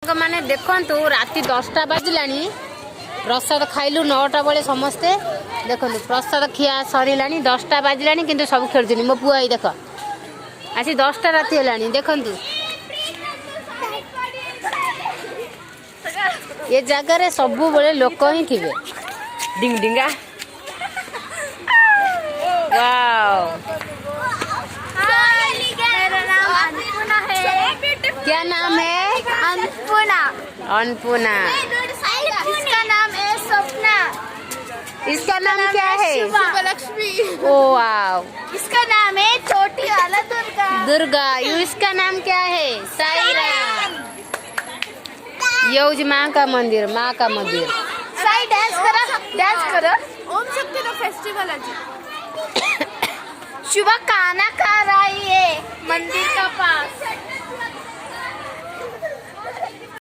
सांग माने देखंतु राति 10टा बाजिलानी प्रसाद खाइलु 9टा बेले समस्ते देखंतु प्रसाद खिया सरिलानी 10टा बाजिलानी किंतु सब खेलुनी मो पुआ देख आसी 10टा राति हेलानी देखंतु ये जगह रे सबु बेले लोक ही थिबे डिंग डिंगा वाओ मेरा नाम अन्नपूर्णा है। क्या नाम है? अन्नपूर्णा। अन्नपूर्णा। इसका नाम है स्वप्ना। इसका नाम क्या है? शुभलक्ष्मी। Oh wow. इसका नाम है छोटी वाला दुर्गा। दुर्गा। यू इसका नाम क्या है? साईराम। यौज माँ का मंदिर, माँ का मंदिर। साई डांस करो। ओम शक्ति का फेस्टिवल आज। शुभ खाना खा रही है मंदिर का पास।